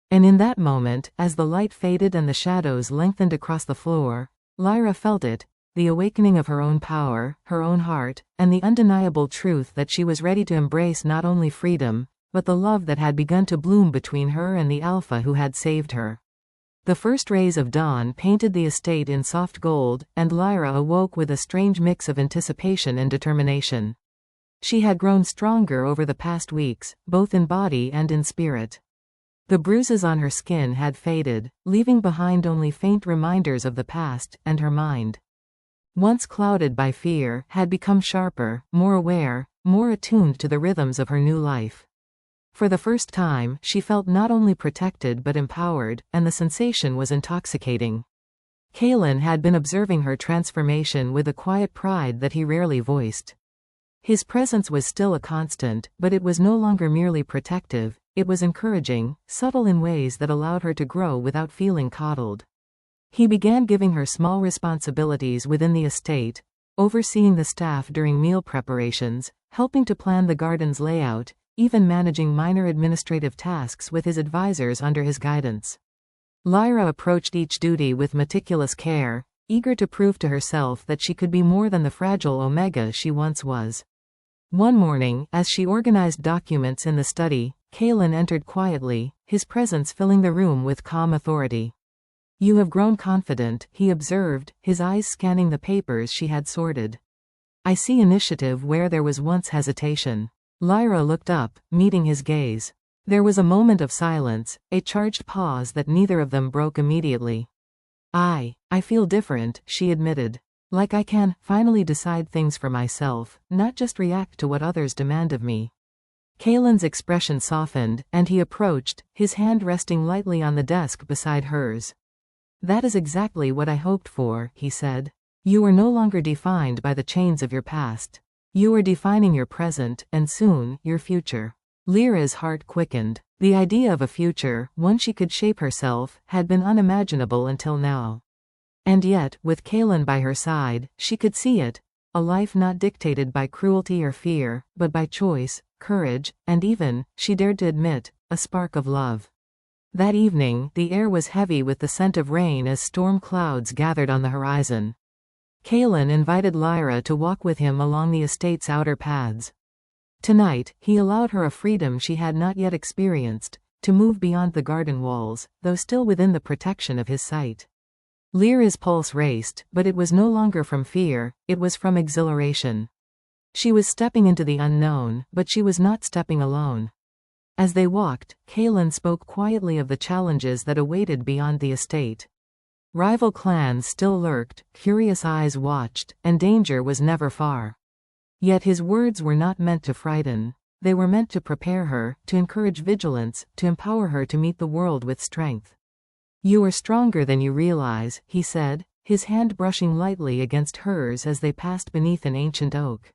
And in that moment, as the light faded and the shadows lengthened across the floor, Lyra felt it, the awakening of her own power, her own heart, and the undeniable truth that she was ready to embrace not only freedom, but the love that had begun to bloom between her and the Alpha who had saved her. The first rays of dawn painted the estate in soft gold, and Lyra awoke with a strange mix of anticipation and determination. She had grown stronger over the past weeks, both in body and in spirit. The bruises on her skin had faded, leaving behind only faint reminders of the past, and her mind, once clouded by fear, had become sharper, more aware, more attuned to the rhythms of her new life. For the first time, she felt not only protected but empowered, and the sensation was intoxicating. Kalen had been observing her transformation with a quiet pride that he rarely voiced. His presence was still a constant, but it was no longer merely protective, it was encouraging, subtle in ways that allowed her to grow without feeling coddled. He began giving her small responsibilities within the estate, overseeing the staff during meal preparations, helping to plan the garden's layout, even managing minor administrative tasks with his advisors under his guidance. Lyra approached each duty with meticulous care, eager to prove to herself that she could be more than the fragile Omega she once was. One morning, as she organized documents in the study, Kalen entered quietly, his presence filling the room with calm authority. "You have grown confident," he observed, his eyes scanning the papers she had sorted. "I see initiative where there was once hesitation." Lyra looked up, meeting his gaze. There was a moment of silence, a charged pause that neither of them broke immediately. I feel different," she admitted. "Like I can, finally decide things for myself, not just react to what others demand of me." Kalen's expression softened, and he approached, his hand resting lightly on the desk beside hers. "That is exactly what I hoped for," he said. "You are no longer defined by the chains of your past. You are defining your present, and soon, your future." Lyra's heart quickened. The idea of a future, one she could shape herself, had been unimaginable until now. And yet, with Kalen by her side, she could see it, a life not dictated by cruelty or fear, but by choice, courage, and even, she dared to admit, a spark of love. That evening, the air was heavy with the scent of rain as storm clouds gathered on the horizon. Kalen invited Lyra to walk with him along the estate's outer paths. Tonight, he allowed her a freedom she had not yet experienced, to move beyond the garden walls, though still within the protection of his sight. Lyra's pulse raced, but it was no longer from fear, it was from exhilaration. She was stepping into the unknown, but she was not stepping alone. As they walked, Kalen spoke quietly of the challenges that awaited beyond the estate. Rival clans still lurked, curious eyes watched, and danger was never far. Yet his words were not meant to frighten. They were meant to prepare her, to encourage vigilance, to empower her to meet the world with strength. "You are stronger than you realize," he said, his hand brushing lightly against hers as they passed beneath an ancient oak.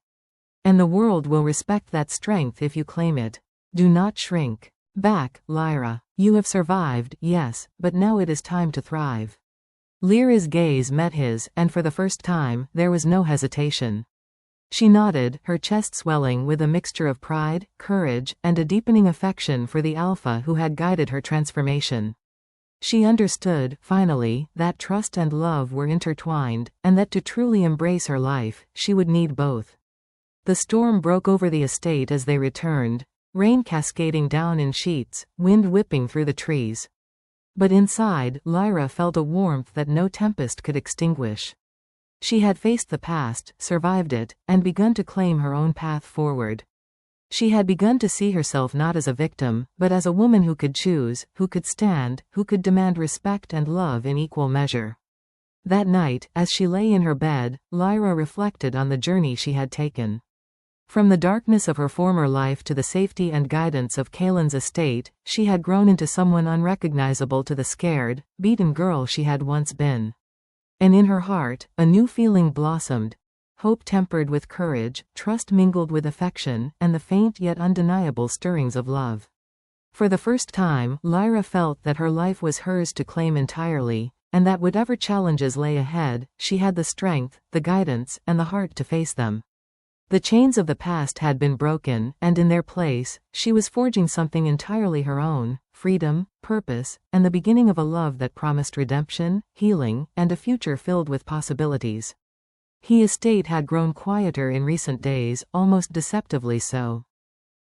"And the world will respect that strength if you claim it. Do not shrink back, Lyra. You have survived, yes, but now it is time to thrive." Lyra's gaze met his, and for the first time, there was no hesitation. She nodded, her chest swelling with a mixture of pride, courage, and a deepening affection for the Alpha who had guided her transformation. She understood, finally, that trust and love were intertwined, and that to truly embrace her life, she would need both. The storm broke over the estate as they returned, rain cascading down in sheets, wind whipping through the trees. But inside, Lyra felt a warmth that no tempest could extinguish. She had faced the past, survived it, and begun to claim her own path forward. She had begun to see herself not as a victim, but as a woman who could choose, who could stand, who could demand respect and love in equal measure. That night, as she lay in her bed, Lyra reflected on the journey she had taken. From the darkness of her former life to the safety and guidance of Kaelin's estate, she had grown into someone unrecognizable to the scared, beaten girl she had once been. And in her heart, a new feeling blossomed. Hope tempered with courage, trust mingled with affection, and the faint yet undeniable stirrings of love. For the first time, Lyra felt that her life was hers to claim entirely, and that whatever challenges lay ahead, she had the strength, the guidance, and the heart to face them. The chains of the past had been broken, and in their place, she was forging something entirely her own: freedom, purpose, and the beginning of a love that promised redemption, healing, and a future filled with possibilities. His estate had grown quieter in recent days, almost deceptively so.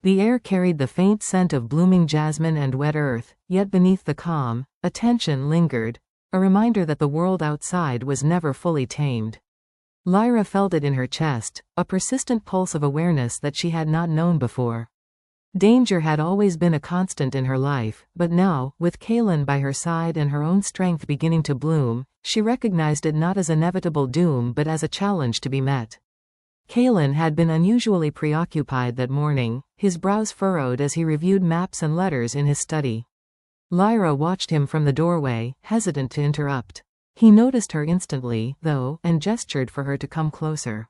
The air carried the faint scent of blooming jasmine and wet earth, yet beneath the calm, a tension lingered, a reminder that the world outside was never fully tamed. Lyra felt it in her chest, a persistent pulse of awareness that she had not known before. Danger had always been a constant in her life, but now, with Kaelin by her side and her own strength beginning to bloom, she recognized it not as inevitable doom but as a challenge to be met. Kaelin had been unusually preoccupied that morning, his brows furrowed as he reviewed maps and letters in his study. Lyra watched him from the doorway, hesitant to interrupt. He noticed her instantly, though, and gestured for her to come closer.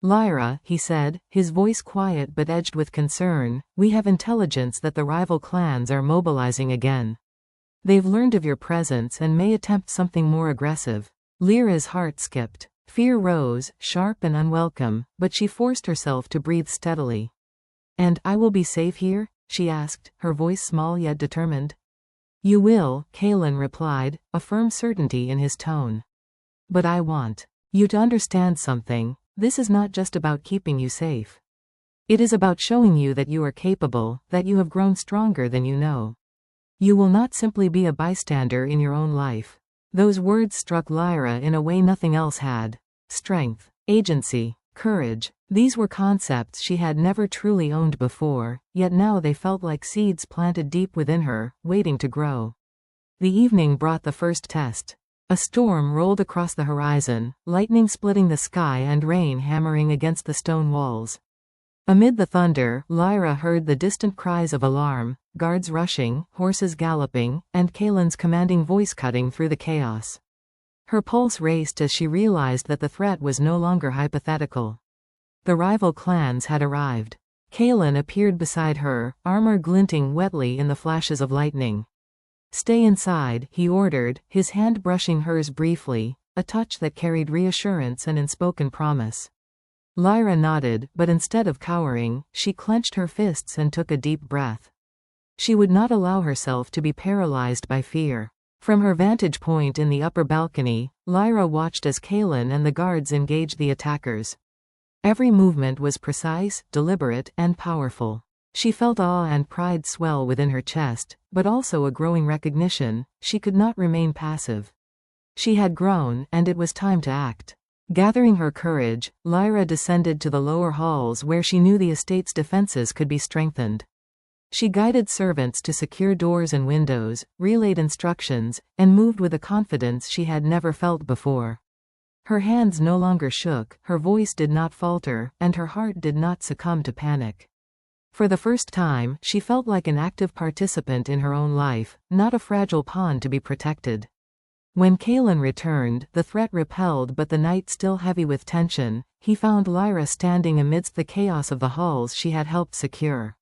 "Lyra," he said, his voice quiet but edged with concern, "we have intelligence that the rival clans are mobilizing again. They've learned of your presence and may attempt something more aggressive." Lyra's heart skipped. Fear rose, sharp and unwelcome, but she forced herself to breathe steadily. "And I will be safe here?" she asked, her voice small yet determined. "You will," Kaelin replied, a firm certainty in his tone. "But I want you to understand something. This is not just about keeping you safe. It is about showing you that you are capable, that you have grown stronger than you know. You will not simply be a bystander in your own life." Those words struck Lyra in a way nothing else had. Strength, agency, courage. These were concepts she had never truly owned before, yet now they felt like seeds planted deep within her, waiting to grow. The evening brought the first test. A storm rolled across the horizon, lightning splitting the sky and rain hammering against the stone walls. Amid the thunder, Lyra heard the distant cries of alarm, guards rushing, horses galloping, and Kaelin's commanding voice cutting through the chaos. Her pulse raced as she realized that the threat was no longer hypothetical. The rival clans had arrived. Kaelin appeared beside her, armor glinting wetly in the flashes of lightning. "Stay inside," he ordered, his hand brushing hers briefly, a touch that carried reassurance and unspoken promise. Lyra nodded, but instead of cowering, she clenched her fists and took a deep breath. She would not allow herself to be paralyzed by fear. From her vantage point in the upper balcony, Lyra watched as Kaelin and the guards engaged the attackers. Every movement was precise, deliberate, and powerful. She felt awe and pride swell within her chest, but also a growing recognition: she could not remain passive. She had grown, and it was time to act. Gathering her courage, Lyra descended to the lower halls where she knew the estate's defenses could be strengthened. She guided servants to secure doors and windows, relayed instructions, and moved with a confidence she had never felt before. Her hands no longer shook, her voice did not falter, and her heart did not succumb to panic. For the first time, she felt like an active participant in her own life, not a fragile pawn to be protected. When Kalen returned, the threat repelled but the night still heavy with tension, he found Lyra standing amidst the chaos of the halls she had helped secure.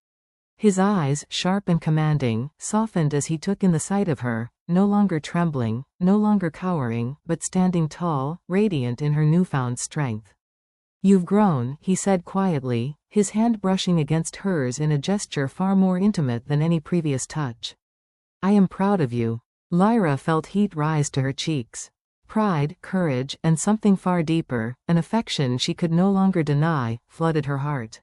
His eyes, sharp and commanding, softened as he took in the sight of her, no longer trembling, no longer cowering, but standing tall, radiant in her newfound strength. "You've grown," he said quietly, his hand brushing against hers in a gesture far more intimate than any previous touch. "I am proud of you." Lyra felt heat rise to her cheeks. Pride, courage, and something far deeper, an affection she could no longer deny, flooded her heart.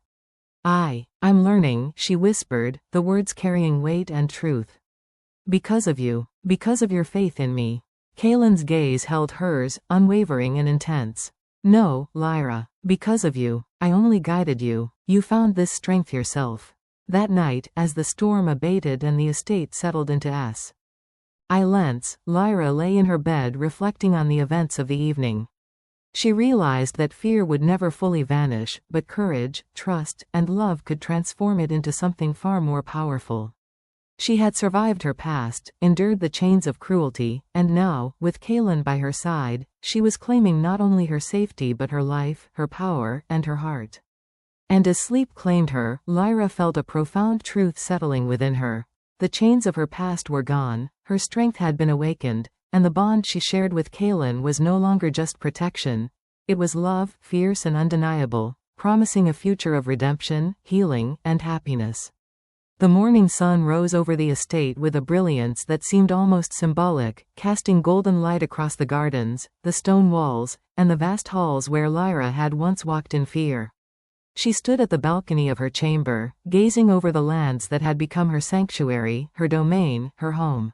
I'm learning," she whispered, the words carrying weight and truth. "Because of you. Because of your faith in me." Kalen's gaze held hers, unwavering and intense. "No, Lyra. Because of you. I only guided you. You found this strength yourself." That night, as the storm abated and the estate settled into silence, Lyra lay in her bed reflecting on the events of the evening. She realized that fear would never fully vanish, but courage, trust, and love could transform it into something far more powerful. She had survived her past, endured the chains of cruelty, and now, with Kalen by her side, she was claiming not only her safety but her life, her power, and her heart. And as sleep claimed her, Lyra felt a profound truth settling within her. The chains of her past were gone, her strength had been awakened, and the bond she shared with Kalen was no longer just protection. It was love, fierce and undeniable, promising a future of redemption, healing, and happiness. The morning sun rose over the estate with a brilliance that seemed almost symbolic, casting golden light across the gardens, the stone walls, and the vast halls where Lyra had once walked in fear. She stood at the balcony of her chamber, gazing over the lands that had become her sanctuary, her domain, her home.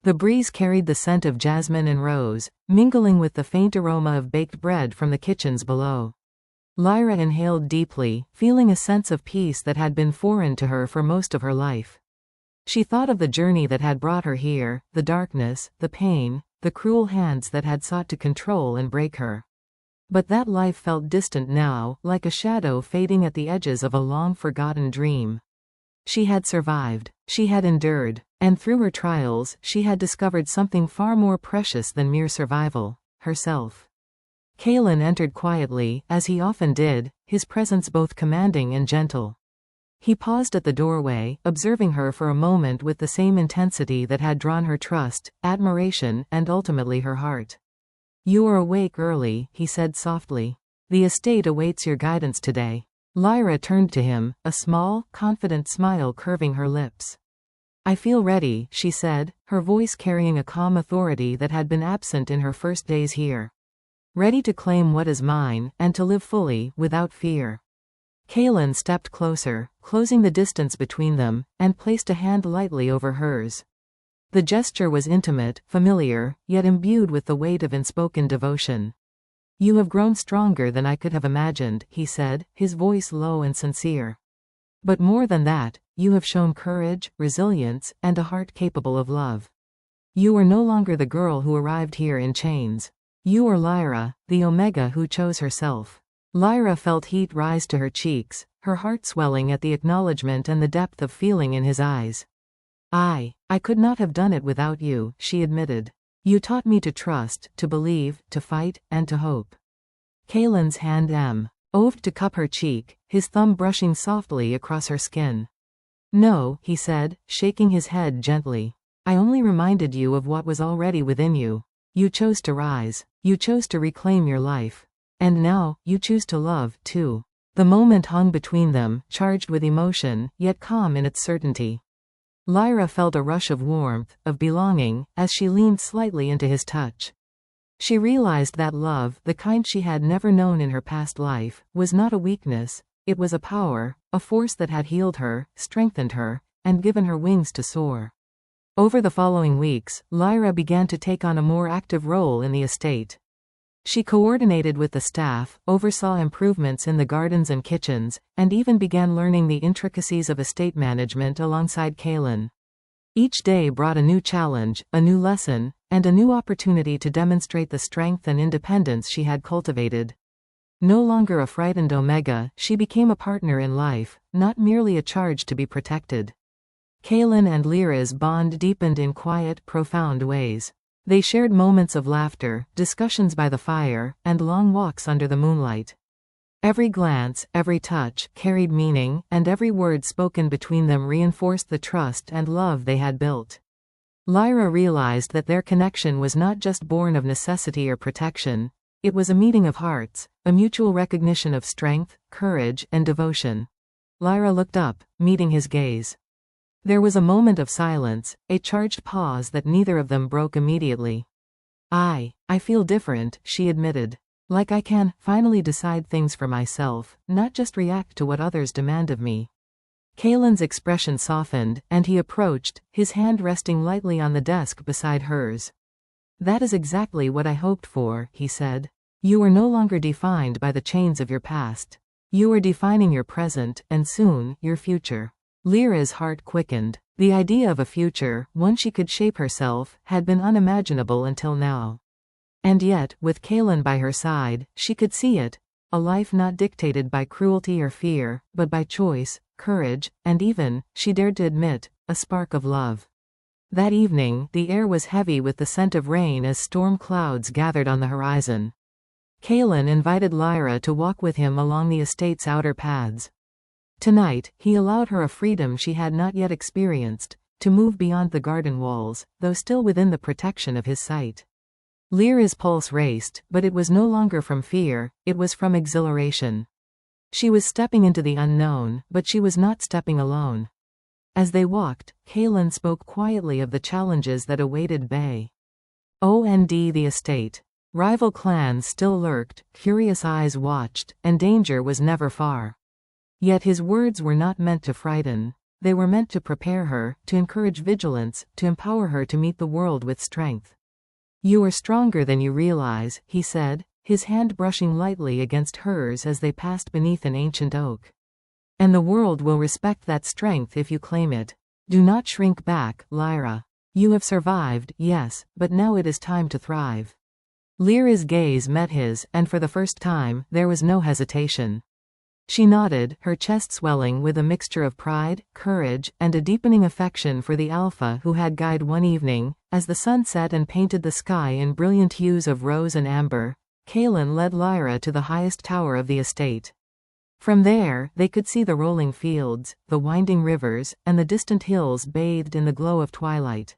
The breeze carried the scent of jasmine and rose, mingling with the faint aroma of baked bread from the kitchens below. Lyra inhaled deeply, feeling a sense of peace that had been foreign to her for most of her life. She thought of the journey that had brought her here, the darkness, the pain, the cruel hands that had sought to control and break her. But that life felt distant now, like a shadow fading at the edges of a long-forgotten dream. She had survived. She had endured. And through her trials, she had discovered something far more precious than mere survival: herself. Kalen entered quietly, as he often did, his presence both commanding and gentle. He paused at the doorway, observing her for a moment with the same intensity that had drawn her trust, admiration, and ultimately her heart. "You are awake early," he said softly. "The estate awaits your guidance today." Lyra turned to him, a small, confident smile curving her lips. "I feel ready," she said, her voice carrying a calm authority that had been absent in her first days here. "Ready to claim what is mine, and to live fully, without fear." Kalen stepped closer, closing the distance between them, and placed a hand lightly over hers. The gesture was intimate, familiar, yet imbued with the weight of unspoken devotion. "You have grown stronger than I could have imagined," he said, his voice low and sincere. "But more than that, you have shown courage, resilience, and a heart capable of love. You are no longer the girl who arrived here in chains. You are Lyra, the Omega who chose herself." Lyra felt heat rise to her cheeks, her heart swelling at the acknowledgement and the depth of feeling in his eyes. I could not have done it without you," she admitted. "You taught me to trust, to believe, to fight, and to hope." Kalen's hand moved to cup her cheek, his thumb brushing softly across her skin. "No," he said, shaking his head gently. "I only reminded you of what was already within you. You chose to rise. You chose to reclaim your life. And now, you choose to love, too." The moment hung between them, charged with emotion, yet calm in its certainty. Lyra felt a rush of warmth, of belonging, as she leaned slightly into his touch. She realized that love, the kind she had never known in her past life, was not a weakness, it was a power, a force that had healed her, strengthened her, and given her wings to soar. Over the following weeks, Lyra began to take on a more active role in the estate. She coordinated with the staff, oversaw improvements in the gardens and kitchens, and even began learning the intricacies of estate management alongside Kalen. Each day brought a new challenge, a new lesson, and a new opportunity to demonstrate the strength and independence she had cultivated. No longer a frightened Omega, she became a partner in life, not merely a charge to be protected. Kaylin and Lyra's bond deepened in quiet, profound ways. They shared moments of laughter, discussions by the fire, and long walks under the moonlight. Every glance, every touch, carried meaning, and every word spoken between them reinforced the trust and love they had built. Lyra realized that their connection was not just born of necessity or protection. It was a meeting of hearts, a mutual recognition of strength, courage, and devotion. Lyra looked up, meeting his gaze. There was a moment of silence, a charged pause that neither of them broke immediately. I feel different, she admitted. Like I can finally decide things for myself, not just react to what others demand of me. Kaylin's expression softened, and he approached, his hand resting lightly on the desk beside hers. That is exactly what I hoped for, he said. You are no longer defined by the chains of your past. You are defining your present, and soon, your future. Lyra's heart quickened. The idea of a future, one she could shape herself, had been unimaginable until now. And yet, with Kaylin by her side, she could see it, a life not dictated by cruelty or fear, but by choice, courage, and even, she dared to admit, a spark of love. That evening, the air was heavy with the scent of rain as storm clouds gathered on the horizon. Kaylin invited Lyra to walk with him along the estate's outer paths. Tonight, he allowed her a freedom she had not yet experienced, to move beyond the garden walls, though still within the protection of his sight. Lyra's pulse raced, but it was no longer from fear, it was from exhilaration. She was stepping into the unknown, but she was not stepping alone. As they walked, Kaylin spoke quietly of the challenges that awaited Bay. The estate. Rival clans still lurked, curious eyes watched, and danger was never far. Yet his words were not meant to frighten. They were meant to prepare her, to encourage vigilance, to empower her to meet the world with strength. You are stronger than you realize, he said, his hand brushing lightly against hers as they passed beneath an ancient oak. And the world will respect that strength if you claim it. Do not shrink back, Lyra. You have survived, yes, but now it is time to thrive. Lyra's gaze met his, and for the first time, there was no hesitation. She nodded, her chest swelling with a mixture of pride, courage, and a deepening affection for the alpha who had guided one evening. As the sun set and painted the sky in brilliant hues of rose and amber, Kaylin led Lyra to the highest tower of the estate. From there, they could see the rolling fields, the winding rivers, and the distant hills bathed in the glow of twilight.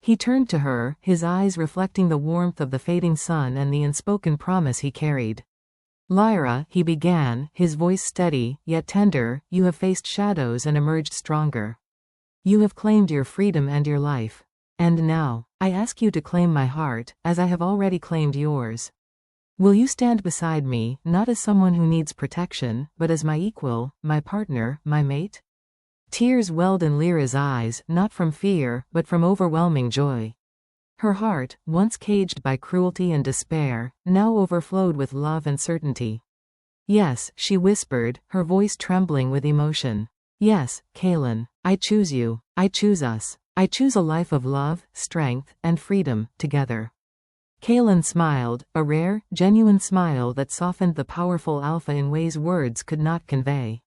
He turned to her, his eyes reflecting the warmth of the fading sun and the unspoken promise he carried. Lyra, he began, his voice steady, yet tender, you have faced shadows and emerged stronger. You have claimed your freedom and your life. And now, I ask you to claim my heart, as I have already claimed yours. Will you stand beside me, not as someone who needs protection, but as my equal, my partner, my mate? Tears welled in Lyra's eyes, not from fear, but from overwhelming joy. Her heart, once caged by cruelty and despair, now overflowed with love and certainty. Yes, she whispered, her voice trembling with emotion. Yes, Kaylin, I choose you, I choose us. I choose a life of love, strength, and freedom, together. Kaylin smiled, a rare, genuine smile that softened the powerful alpha in ways words could not convey.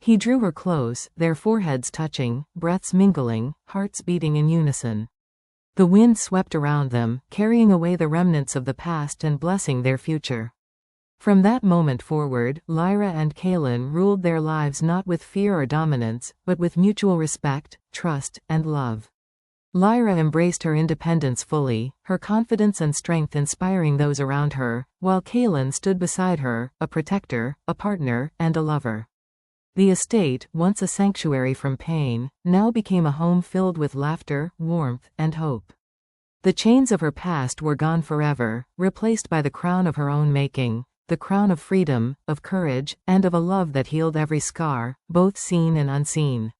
He drew her close, their foreheads touching, breaths mingling, hearts beating in unison. The wind swept around them, carrying away the remnants of the past and blessing their future. From that moment forward, Lyra and Kaylin ruled their lives not with fear or dominance, but with mutual respect, trust, and love. Lyra embraced her independence fully, her confidence and strength inspiring those around her, while Kaylin stood beside her, a protector, a partner, and a lover. The estate, once a sanctuary from pain, now became a home filled with laughter, warmth, and hope. The chains of her past were gone forever, replaced by the crown of her own making, the crown of freedom, of courage, and of a love that healed every scar, both seen and unseen.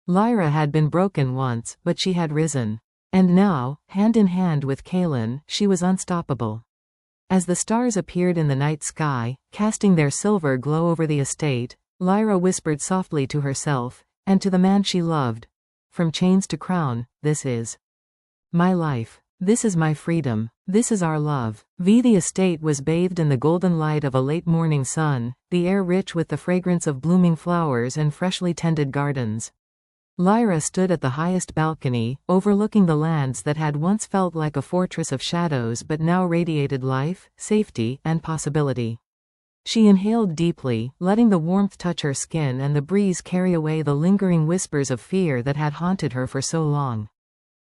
Lyra had been broken once, but she had risen. And now, hand in hand with Kaylin, she was unstoppable. As the stars appeared in the night sky, casting their silver glow over the estate, Lyra whispered softly to herself, and to the man she loved, from chains to crown, this is my life. This is my freedom. This is our love. The estate was bathed in the golden light of a late morning sun, the air rich with the fragrance of blooming flowers and freshly tended gardens. Lyra stood at the highest balcony, overlooking the lands that had once felt like a fortress of shadows but now radiated life, safety, and possibility. She inhaled deeply, letting the warmth touch her skin and the breeze carry away the lingering whispers of fear that had haunted her for so long.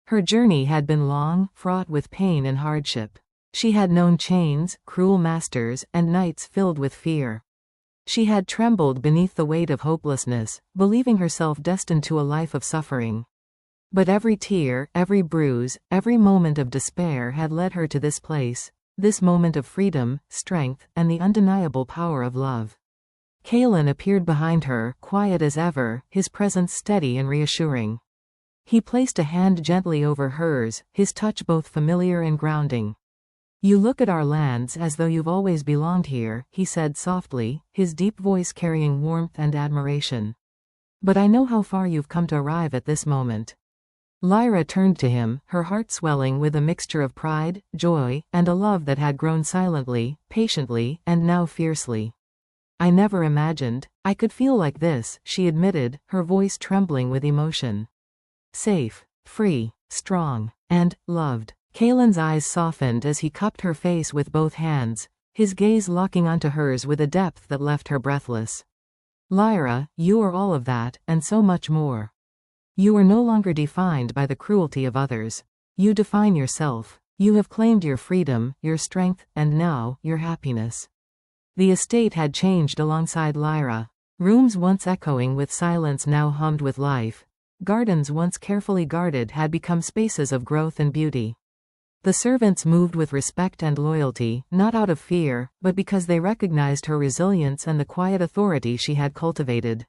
Her journey had been long, fraught with pain and hardship. She had known chains, cruel masters, and nights filled with fear. She had trembled beneath the weight of hopelessness, believing herself destined to a life of suffering. But every tear, every bruise, every moment of despair had led her to this place, this moment of freedom, strength, and the undeniable power of love. Kalen appeared behind her, quiet as ever, his presence steady and reassuring. He placed a hand gently over hers, his touch both familiar and grounding. "You look at our lands as though you've always belonged here," he said softly, his deep voice carrying warmth and admiration. "But I know how far you've come to arrive at this moment." Lyra turned to him, her heart swelling with a mixture of pride, joy, and a love that had grown silently, patiently, and now fiercely. "I never imagined I could feel like this," she admitted, her voice trembling with emotion. "Safe, free, strong, and loved." Kalen's eyes softened as he cupped her face with both hands, his gaze locking onto hers with a depth that left her breathless. "Lyra, you are all of that, and so much more. You are no longer defined by the cruelty of others. You define yourself. You have claimed your freedom, your strength, and now, your happiness." The estate had changed alongside Lyra. Rooms once echoing with silence now hummed with life. Gardens once carefully guarded had become spaces of growth and beauty. The servants moved with respect and loyalty, not out of fear, but because they recognized her resilience and the quiet authority she had cultivated.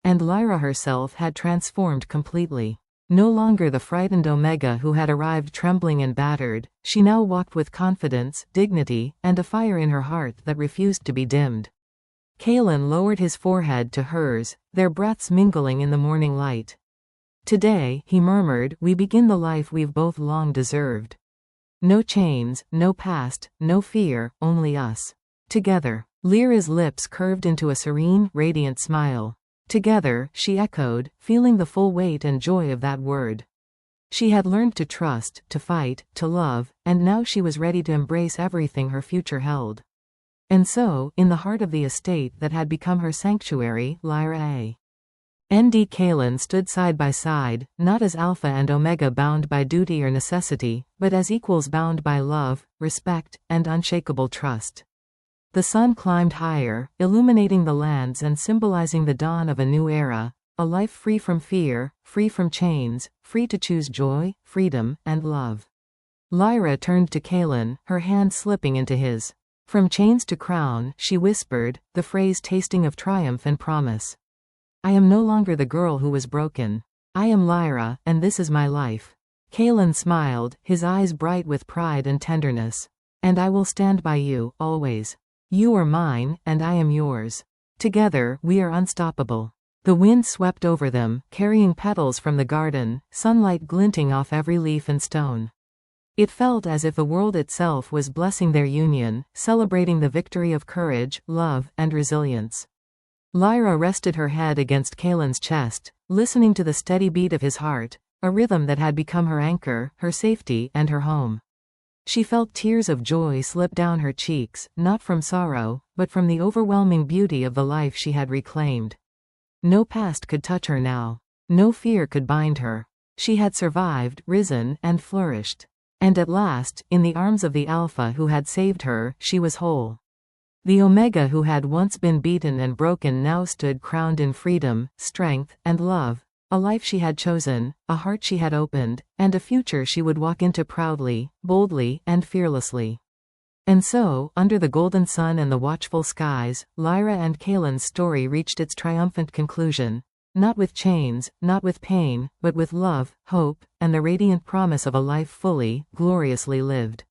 And Lyra herself had transformed completely. No longer the frightened Omega who had arrived trembling and battered, she now walked with confidence, dignity, and a fire in her heart that refused to be dimmed. Kalen lowered his forehead to hers, their breaths mingling in the morning light. "Today," he murmured, "we begin the life we've both long deserved. No chains, no past, no fear, only us. Together." Lyra's lips curved into a serene, radiant smile. "Together," she echoed, feeling the full weight and joy of that word. She had learned to trust, to fight, to love, and now she was ready to embrace everything her future held. And so, in the heart of the estate that had become her sanctuary, Lyra and Kalen stood side by side, not as Alpha and Omega bound by duty or necessity, but as equals bound by love, respect, and unshakable trust. The sun climbed higher, illuminating the lands and symbolizing the dawn of a new era, a life free from fear, free from chains, free to choose joy, freedom, and love. Lyra turned to Kalen, her hand slipping into his. "From chains to crown," she whispered, the phrase tasting of triumph and promise. "I am no longer the girl who was broken. I am Lyra, and this is my life." Kalen smiled, his eyes bright with pride and tenderness. "And I will stand by you, always. You are mine, and I am yours. Together, we are unstoppable." The wind swept over them, carrying petals from the garden, sunlight glinting off every leaf and stone. It felt as if the world itself was blessing their union, celebrating the victory of courage, love, and resilience. Lyra rested her head against Kalen's chest, listening to the steady beat of his heart, a rhythm that had become her anchor, her safety, and her home. She felt tears of joy slip down her cheeks, not from sorrow, but from the overwhelming beauty of the life she had reclaimed. No past could touch her now. No fear could bind her. She had survived, risen, and flourished. And at last, in the arms of the Alpha who had saved her, she was whole. The Omega who had once been beaten and broken now stood crowned in freedom, strength, and love, a life she had chosen, a heart she had opened, and a future she would walk into proudly, boldly, and fearlessly. And so, under the golden sun and the watchful skies, Lyra and Kalen's story reached its triumphant conclusion, not with chains, not with pain, but with love, hope, and the radiant promise of a life fully, gloriously lived.